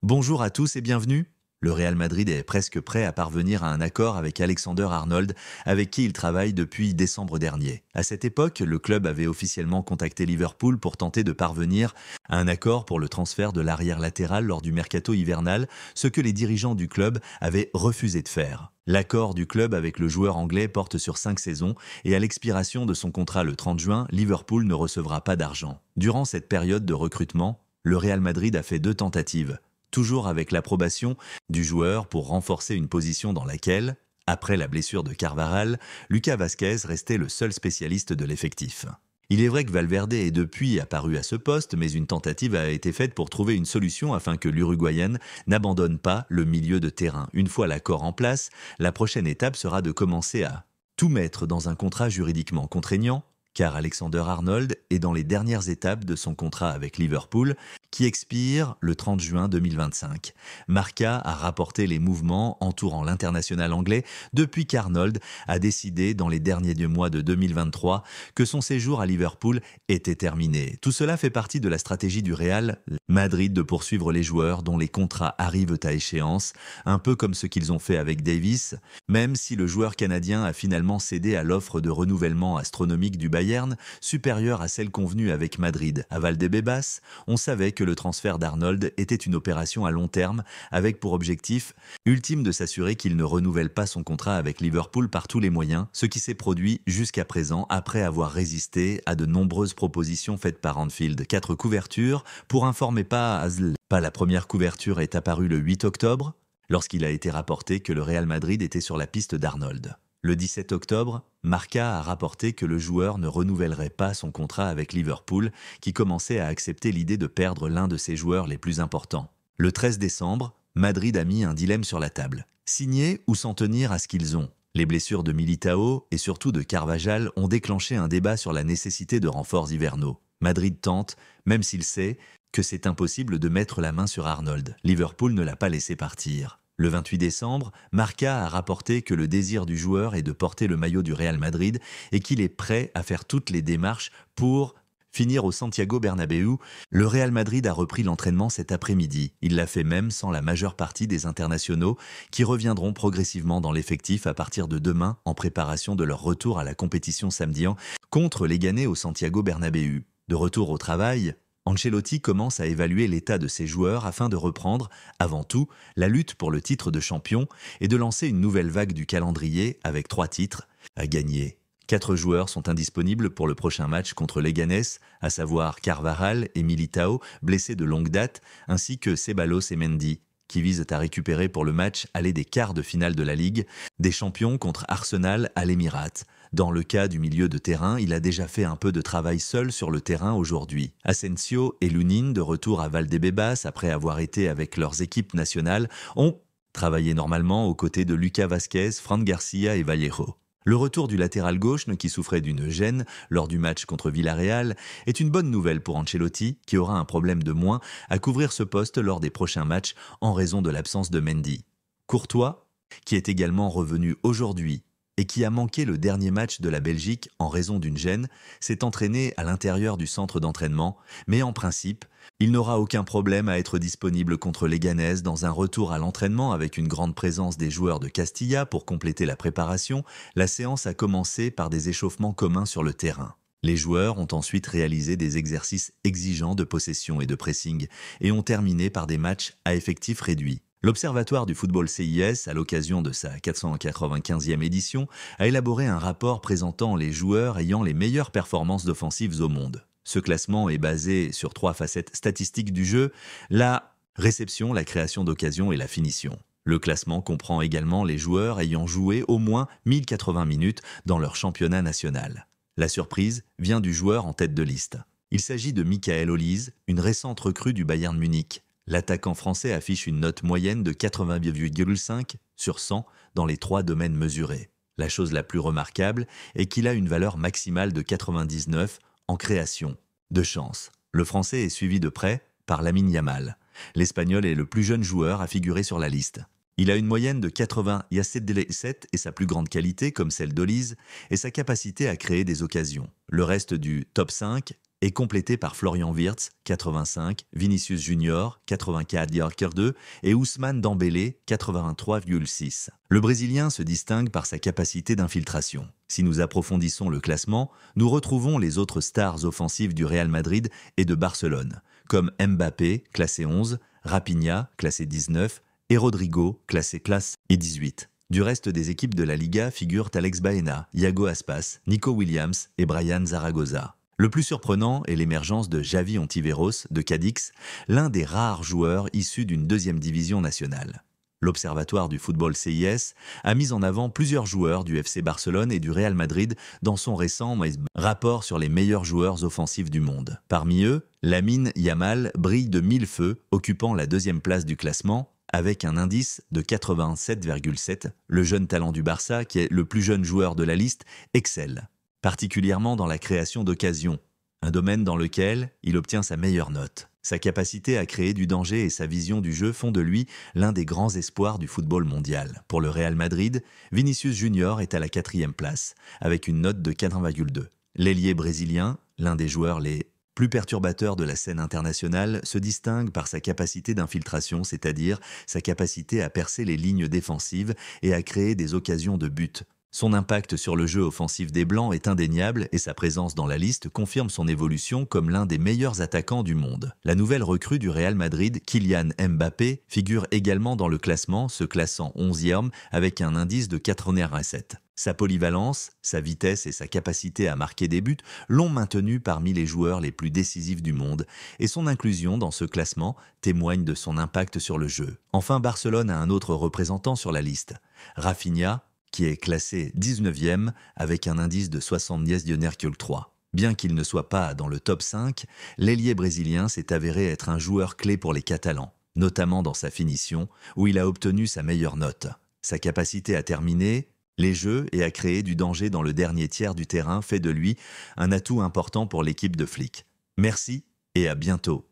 Bonjour à tous et bienvenue. Le Real Madrid est presque prêt à parvenir à un accord avec Alexander-Arnold, avec qui il travaille depuis décembre dernier. À cette époque, le club avait officiellement contacté Liverpool pour tenter de parvenir à un accord pour le transfert de l'arrière latéral lors du mercato hivernal, ce que les dirigeants du club avaient refusé de faire. L'accord du club avec le joueur anglais porte sur 5 saisons et à l'expiration de son contrat le 30 juin, Liverpool ne recevra pas d'argent. Durant cette période de recrutement, le Real Madrid a fait 2 tentatives, toujours avec l'approbation du joueur pour renforcer une position dans laquelle, après la blessure de Carvajal, Lucas Vázquez restait le seul spécialiste de l'effectif. Il est vrai que Valverde est depuis apparu à ce poste, mais une tentative a été faite pour trouver une solution afin que l'Uruguayenne n'abandonne pas le milieu de terrain. Une fois l'accord en place, la prochaine étape sera de commencer à tout mettre dans un contrat juridiquement contraignant, car Alexander-Arnold est dans les dernières étapes de son contrat avec Liverpool, qui expire le 30 juin 2025. Marca a rapporté les mouvements entourant l'international anglais depuis qu'Arnold a décidé dans les derniers mois de 2023 que son séjour à Liverpool était terminé. Tout cela fait partie de la stratégie du Real Madrid de poursuivre les joueurs dont les contrats arrivent à échéance, un peu comme ce qu'ils ont fait avec Davis, même si le joueur canadien a finalement cédé à l'offre de renouvellement astronomique du Bayern, supérieure à celle convenue avec Madrid. À Valdebebas, on savait que le transfert d'Arnold était une opération à long terme, avec pour objectif ultime de s'assurer qu'il ne renouvelle pas son contrat avec Liverpool par tous les moyens, ce qui s'est produit jusqu'à présent après avoir résisté à de nombreuses propositions faites par Anfield. 4 couvertures, pour informer pas Asl. Pas la première couverture est apparue le 8 octobre, lorsqu'il a été rapporté que le Real Madrid était sur la piste d'Arnold. Le 17 octobre, Marca a rapporté que le joueur ne renouvellerait pas son contrat avec Liverpool, qui commençait à accepter l'idée de perdre l'un de ses joueurs les plus importants. Le 13 décembre, Madrid a mis un dilemme sur la table. Signer ou s'en tenir à ce qu'ils ont. Les blessures de Militao et surtout de Carvajal ont déclenché un débat sur la nécessité de renforts hivernaux. Madrid tente, même s'il sait que c'est impossible de mettre la main sur Arnold. Liverpool ne l'a pas laissé partir. Le 28 décembre, Marca a rapporté que le désir du joueur est de porter le maillot du Real Madrid et qu'il est prêt à faire toutes les démarches pour finir au Santiago Bernabéu. Le Real Madrid a repris l'entraînement cet après-midi. Il l'a fait même sans la majeure partie des internationaux qui reviendront progressivement dans l'effectif à partir de demain en préparation de leur retour à la compétition samedi contre les Ghanais au Santiago Bernabéu. De retour au travail, Ancelotti commence à évaluer l'état de ses joueurs afin de reprendre, avant tout, la lutte pour le titre de champion et de lancer une nouvelle vague du calendrier avec 3 titres à gagner. 4 joueurs sont indisponibles pour le prochain match contre Leganés, à savoir Carvajal et Militao, blessés de longue date, ainsi que Ceballos et Mendy, qui visent à récupérer pour le match aller des quarts de finale de la Ligue des Champions contre Arsenal à l'Émirat. Dans le cas du milieu de terrain, il a déjà fait un peu de travail seul sur le terrain aujourd'hui. Asensio et Lunin, de retour à Valdebebas après avoir été avec leurs équipes nationales, ont travaillé normalement aux côtés de Lucas Vázquez, Fran Garcia et Vallejo. Le retour du latéral gauche, qui souffrait d'une gêne lors du match contre Villarreal, est une bonne nouvelle pour Ancelotti, qui aura un problème de moins à couvrir ce poste lors des prochains matchs en raison de l'absence de Mendy. Courtois, qui est également revenu aujourd'hui et qui a manqué le dernier match de la Belgique en raison d'une gêne, s'est entraîné à l'intérieur du centre d'entraînement, mais en principe, il n'aura aucun problème à être disponible contre les Ghanaises dans un retour à l'entraînement avec une grande présence des joueurs de Castilla pour compléter la préparation. La séance a commencé par des échauffements communs sur le terrain. Les joueurs ont ensuite réalisé des exercices exigeants de possession et de pressing et ont terminé par des matchs à effectif réduit. L'Observatoire du football CIS, à l'occasion de sa 495e édition, a élaboré un rapport présentant les joueurs ayant les meilleures performances offensives au monde. Ce classement est basé sur 3 facettes statistiques du jeu, la réception, la création d'occasions et la finition. Le classement comprend également les joueurs ayant joué au moins 1080 minutes dans leur championnat national. La surprise vient du joueur en tête de liste. Il s'agit de Michael Olise, une récente recrue du Bayern Munich. L'attaquant français affiche une note moyenne de 80,5 sur 100 dans les 3 domaines mesurés. La chose la plus remarquable est qu'il a une valeur maximale de 99 en création de chance. Le français est suivi de près par Lamine Yamal. L'Espagnol est le plus jeune joueur à figurer sur la liste. Il a une moyenne de 87 et sa plus grande qualité, comme celle d'Olise, est sa capacité à créer des occasions. Le reste du top 5 est complété par Florian Wirtz, 85, Vinicius Junior, 84,2 et Ousmane Dembélé, 83,6. Le Brésilien se distingue par sa capacité d'infiltration. Si nous approfondissons le classement, nous retrouvons les autres stars offensives du Real Madrid et de Barcelone, comme Mbappé, classé 11, Rafinha, classé 19, et Rodrigo, classé 18. Du reste des équipes de la Liga figurent Alex Baena, Iago Aspas, Nico Williams et Brian Zaragoza. Le plus surprenant est l'émergence de Javi Ontiveros de Cadix, l'un des rares joueurs issus d'une deuxième division nationale. L'Observatoire du football CIS a mis en avant plusieurs joueurs du FC Barcelone et du Real Madrid dans son récent rapport sur les meilleurs joueurs offensifs du monde. Parmi eux, Lamine Yamal brille de mille feux, occupant la deuxième place du classement, avec un indice de 87,7. Le jeune talent du Barça, qui est le plus jeune joueur de la liste, excelle, particulièrement dans la création d'occasions, un domaine dans lequel il obtient sa meilleure note. Sa capacité à créer du danger et sa vision du jeu font de lui l'un des grands espoirs du football mondial. Pour le Real Madrid, Vinicius Junior est à la 4e place, avec une note de 80,2. L'ailier brésilien, l'un des joueurs les plus perturbateurs de la scène internationale, se distingue par sa capacité d'infiltration, c'est-à-dire sa capacité à percer les lignes défensives et à créer des occasions de but. Son impact sur le jeu offensif des Blancs est indéniable et sa présence dans la liste confirme son évolution comme l'un des meilleurs attaquants du monde. La nouvelle recrue du Real Madrid, Kylian Mbappé, figure également dans le classement, se classant 11e avec un indice de 87. Sa polyvalence, sa vitesse et sa capacité à marquer des buts l'ont maintenu parmi les joueurs les plus décisifs du monde et son inclusion dans ce classement témoigne de son impact sur le jeu. Enfin, Barcelone a un autre représentant sur la liste, Rafinha, qui est classé 19e avec un indice de 70,3. Bien qu'il ne soit pas dans le top 5, l'ailier brésilien s'est avéré être un joueur clé pour les Catalans, notamment dans sa finition, où il a obtenu sa meilleure note. Sa capacité à terminer les jeux et à créer du danger dans le dernier tiers du terrain fait de lui un atout important pour l'équipe de Flick. Merci et à bientôt.